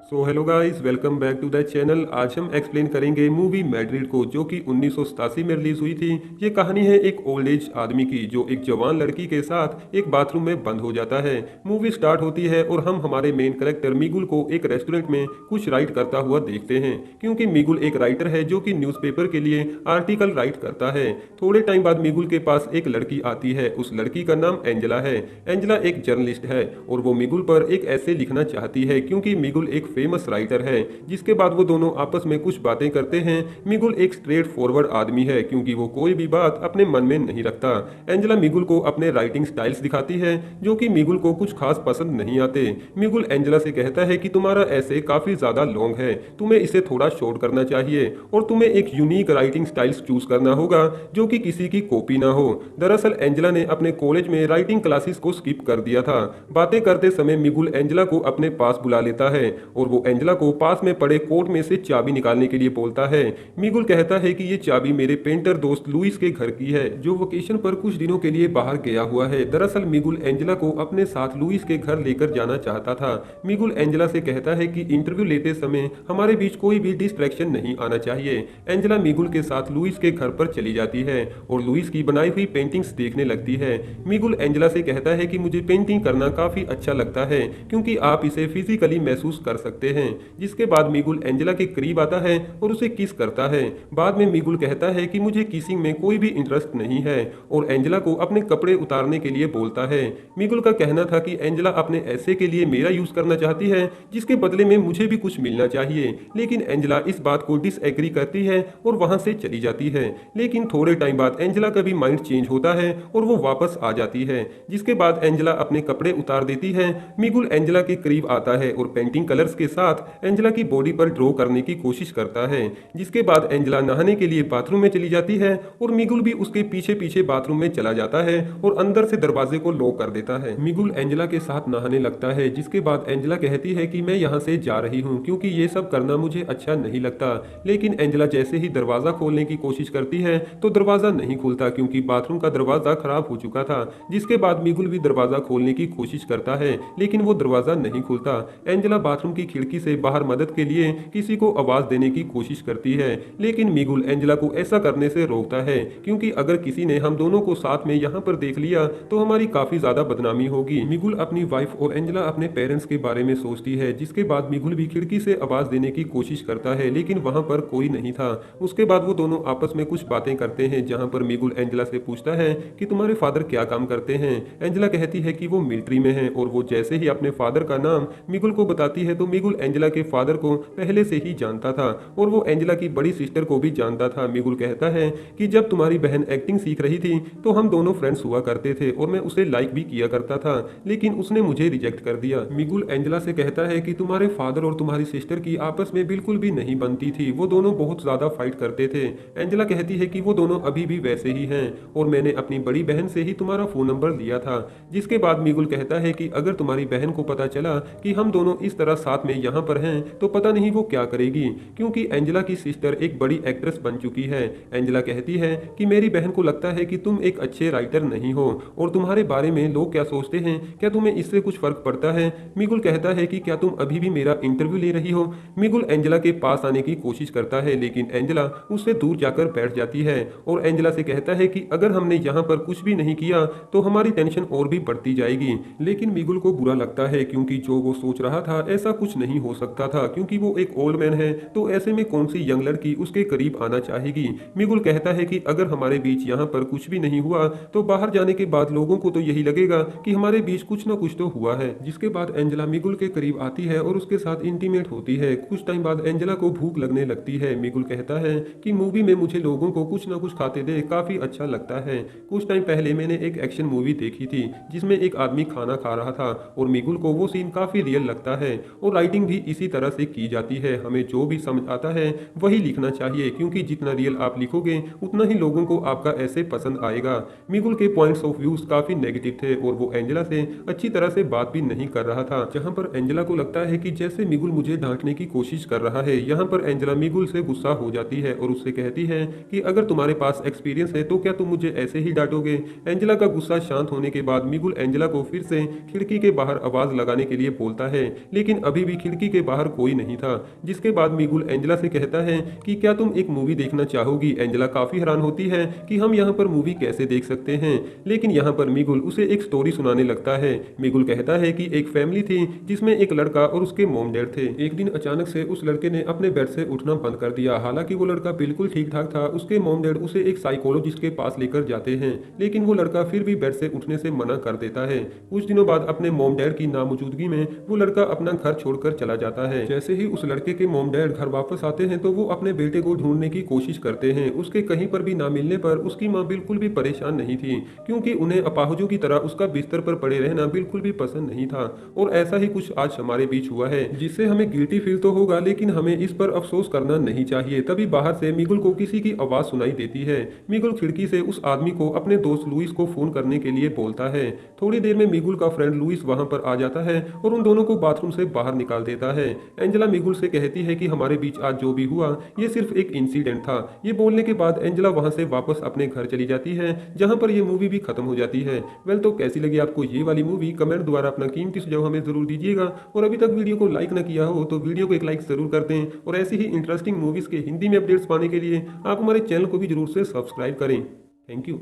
So hello guys, welcome back to the channel. आज हम explain करेंगे मूवी मैड्रिड को, जो कि 1987 में रिलीज हुई थी। ये कहानी है एक ओल्ड एज आदमी की जो एक जवान लड़की के साथ एक बाथरूम में बंद हो जाता है। मूवी स्टार्ट होती है और हम हमारे मेन कैरेक्टर मिगुल को एक रेस्टोरेंट में कुछ राइट करता हुआ देखते हैं, क्योंकि मिगुल एक राइटर है जो कि न्यूज़पेपर के लिए आर्टिकल राइट करता है। थोड़े टाइम बाद मिगुल के पास एक लड़की आती है। उस लड़की का नाम एंजेला है। एंजेला एक जर्नलिस्ट है और वो मिगुल पर एक ऐसे लिखना चाहती है, क्योंकि मिगुल एक फेमस राइटर है। जिसके बाद वो दोनों आपस में कुछ बातें करते हैं। मिगुल एक स्ट्रेट फॉरवर्ड आदमी है, क्योंकि वो कोई भी बात अपने मन में नहीं रखता। एंजेला मिगुल को अपने राइटिंग स्टाइल्स दिखाती है, जो कि मिगुल को कुछ खास पसंद नहीं आते। मिगुल एंजेला से कहता है कि तुम्हारा ऐसे काफी ज्यादा लॉन्ग है, तुम्हें इसे थोड़ा शॉर्ट करना चाहिए और तुम्हें एक यूनिक राइटिंग स्टाइल्स चूज करना होगा जो कि किसी की कॉपी ना हो। दरअसल एंजेला ने अपने कॉलेज में राइटिंग क्लासेस को स्किप कर दिया था। बातें करते समय मिगुल एंजेला को अपने पास बुला लेता है और वो एंजेला को पास में पड़े कोट में से चाबी निकालने के लिए बोलता है। मिगुल कहता है कि ये चाबी मेरे पेंटर दोस्त लुइस के घर की है, जो वेकेशन पर कुछ दिनों के लिए बाहर गया हुआ है। दरअसल मिगुल एंजेला को अपने साथ लुइस के घर लेकर जाना चाहता था। मिगुल एंजेला से कहता है कि इंटरव्यू लेते समय हमारे बीच कोई भी डिस्ट्रैक्शन नहीं आना चाहिए। एंजेला मिगुल के साथ लुइस के घर पर चली जाती है और लुइस की बनाई हुई पेंटिंग्स देखने लगती है। मिगुल एंजेला से कहता है कि मुझे पेंटिंग करना काफी अच्छा लगता है, क्योंकि आप इसे फिजिकली महसूस कर सकते हैं। जिसके बाद मिगुल एंजेला के करीब आता है और उसे किस करता है। बाद में मिगुल कहता है कि मुझे किसिंग में कोई भी इंटरेस्ट नहीं है और एंजेला को अपने कपड़े उतारने के लिए बोलता है। मिगुल का कहना था कि एंजेला अपने ऐसे के लिए मेरा यूज करना चाहती है, जिसके बदले में मुझे भी कुछ मिलना चाहिए। लेकिन एंजेला इस बात को डिसएग्री करती है और वहां से चली जाती है। लेकिन थोड़े टाइम बाद एंजेला का भी माइंड चेंज होता है और वो वापस आ जाती है। जिसके बाद एंजेला अपने कपड़े उतार देती है। मिगुल एंजेला के करीब आता है और पेंटिंग कलर्स के साथ एंजेला की बॉडी पर ड्रॉ करने की कोशिश करता है। जिसके बाद एंजेला नहाने के लिए बाथरूम में चली जाती है और मिगुल भी उसके पीछे पीछे बाथरूम में चला जाता है और अंदर से दरवाजे को लॉक कर देता है। मिगुल एंजेला के साथ नहाने लगता है। जिसके बाद एंजेला कहती है कि मैं यहाँ से जा रही हूँ, क्योंकि ये सब करना मुझे अच्छा नहीं लगता। लेकिन एंजेला जैसे ही दरवाजा खोलने की कोशिश करती है तो दरवाजा नहीं खुलता, क्योंकि बाथरूम का दरवाजा खराब हो चुका था। जिसके बाद मिगुल भी दरवाजा खोलने की कोशिश करता है, लेकिन वो दरवाजा नहीं खुलता। एंजेला बाथरूम की खिड़की से बाहर मदद के लिए किसी को आवाज देने की कोशिश करती है, लेकिन मिगुल एंजेला को ऐसा करने से रोकता है, क्योंकि अगर किसी ने हम दोनों को साथ में यहाँ पर देख लिया तो हमारी काफी ज्यादा बदनामी होगी। मिगुल अपनी वाइफ और एंजेला अपने पेरेंट्स के बारे में सोचती है। जिसके बाद मिगुल भी खिड़की से आवाज देने की कोशिश करता है, लेकिन वहां पर कोई नहीं था। उसके बाद वो दोनों आपस में कुछ बातें करते हैं, जहां पर मिगुल एंजेला से पूछता है कि तुम्हारे फादर क्या काम करते हैं। एंजेला कहती है कि वो मिलिट्री में है और वो जैसे ही अपने फादर का नाम मिगुल को बताती है तो मिगुल एंजेला के फादर को पहले से ही जानता था और वो एंजेला की बड़ी सिस्टर को भी जानता था। मिगुल कहता है कि जब तुम्हारी बहन एक्टिंग सीख रही थी तो हम दोनों फ्रेंड्स हुआ करते थे और मैं उसे लाइक भी किया करता था, लेकिन उसने मुझे रिजेक्ट कर दिया। मिगुल एंजेला से कहता है कि तुम्हारे फादर और तुम्हारी सिस्टर की आपस में बिल्कुल भी नहीं बनती थी, वो दोनों बहुत ज्यादा फाइट करते थे। एंजेला कहती है कि वो दोनों अभी भी वैसे ही हैं और मैंने अपनी बड़ी बहन से ही तुम्हारा फोन नंबर लिया था। जिसके बाद मिगुल कहता है कि अगर तुम्हारी बहन को पता चला कि हम दोनों इस तरह साथ में यहाँ पर हैं तो पता नहीं वो क्या करेगी, क्योंकि एंजेला की सिस्टर एक बड़ी एक्ट्रेस बन चुकी है। एंजेला कहती है कि मेरी बहन को लगता है कि तुम एक अच्छे राइटर नहीं हो और तुम्हारे बारे में लोग क्या सोचते हैं, क्या तुम्हें इससे कुछ फर्क पड़ता है। मिगुल कहता है कि क्या तुम अभी भी मेरा इंटरव्यू ले रही हो। मिगुल एंजेला के पास आने की कोशिश करता है, लेकिन एंजेला उससे दूर जाकर बैठ जाती है और एंजेला से कहता है कि अगर हमने यहाँ पर कुछ भी नहीं किया तो हमारी टेंशन और भी बढ़ती जाएगी। लेकिन मिगुल को बुरा लगता है, क्योंकि जो वो सोच रहा था ऐसा कुछ नहीं हो सकता था, क्योंकि वो एक ओल्ड मैन है, तो ऐसे में कौन सी यंग लड़की उसके करीब आना चाहेगी। मिगुल कहता है कि अगर हमारे बीच यहाँ पर कुछ भी नहीं हुआ तो बाहर जाने के बाद लोगों को तो यही लगेगा कि हमारे बीच कुछ ना कुछ तो हुआ है। जिसके बाद एंजेला मिगुल के करीब आती है और उसके साथ इंटीमेट होती है। कुछ टाइम बाद एंजेला को भूख लगने लगती है। मिगुल कहता है कि मूवी में मुझे लोगों को कुछ ना कुछ खाते देख काफी अच्छा लगता है। कुछ टाइम पहले मैंने एक एक्शन मूवी देखी थी जिसमें एक आदमी खाना खा रहा था और मिगुल को वो सीन काफी रियल लगता है और राइटिंग भी इसी तरह से की जाती है। हमें जो भी समझ आता है वही लिखना चाहिए, क्योंकि जितना रियल आप लिखोगे उतना ही लोगों को आपका ऐसे पसंद आएगा। मिगुल के पॉइंट्स ऑफ व्यूज काफी नेगेटिव थे और वो एंजेला से अच्छी तरह से बात भी नहीं कर रहा था, जहां पर एंजेला को लगता है कि जैसे मिगुल मुझे डांटने की कोशिश कर रहा है। यहाँ पर एंजेला मिगुल से गुस्सा हो जाती है और उससे कहती है कि अगर तुम्हारे पास एक्सपीरियंस है तो क्या तुम मुझे ऐसे ही डांटोगे। एंजेला का गुस्सा शांत होने के बाद मिगुल एंजेला को फिर से खिड़की के बाहर आवाज लगाने के लिए बोलता है, लेकिन अभी भी खिड़की के बाहर कोई नहीं था। जिसके बाद मिगुल एंजेला से कहता है कि क्या तुम एक मूवी देखना चाहोगी। एंजेला काफी हैरान होती है कि हम यहाँ पर मूवी कैसे देख सकते हैं, लेकिन यहाँ पर मिगुल उसे एक स्टोरी सुनाने लगता है। मिगुल कहता है कि एक फैमिली थी जिसमें एक लड़का और उसके मॉम डैड थे। एक दिन अचानक से उस लड़के ने अपने बेड से उठना बंद कर दिया। हालांकि वो लड़का बिल्कुल ठीक ठाक था। उसके मॉम डैड उसे एक साइकोलॉजिस्ट के पास लेकर जाते हैं, लेकिन वो लड़का फिर भी बेड से उठने से मना कर देता है। कुछ दिनों बाद अपने मॉम डैड की नामौजूदगी में वो लड़का अपना घर छोड़कर चला जाता है। जैसे ही उस लड़के के मॉम डैड घर वापस आते हैं तो वो अपने बेटे को ढूंढने की कोशिश करते हैं। उसके कहीं पर भी ना मिलने पर उसकी माँ बिल्कुल भी परेशान नहीं थी, क्योंकि उन्हें अपाहिजों की तरह उसका बिस्तर पर पड़े रहना बिल्कुल भी पसंद नहीं था। और ऐसा ही कुछ आज हमारे बीच हुआ है, जिससे हमें गिल्टी फील तो होगा, लेकिन हमें इस पर अफसोस करना नहीं चाहिए। तभी बाहर से मिगुल को किसी की आवाज सुनाई देती है। मिगुल खिड़की से उस आदमी को अपने दोस्त लुइस को फोन करने के लिए बोलता है। थोड़ी देर में मिगुल का फ्रेंड लुइस वहां पर आ जाता है और उन दोनों को बाथरूम से बाहर निकाल देता है। एंजेला मिगुल से कहती है कि हमारे बीच आज जो भी हुआ ये सिर्फ एक इंसिडेंट था। ये बोलने के बाद एंजेला वहां से वापस अपने घर चली जाती है, जहां पर ये मूवी भी खत्म हो जाती है। वेल, तो कैसी लगी आपको ये वाली मूवी? कमेंट द्वारा अपना कीमती सुझाव हमें जरूर दीजिएगा। और अभी तक वीडियो को लाइक ना किया हो तो वीडियो को एक लाइक जरूर कर दें। और ऐसी ही इंटरेस्टिंग मूवीज के हिंदी में अपडेट्स पाने के लिए आप हमारे चैनल को भी जरूर से सब्सक्राइब करें। Thank you.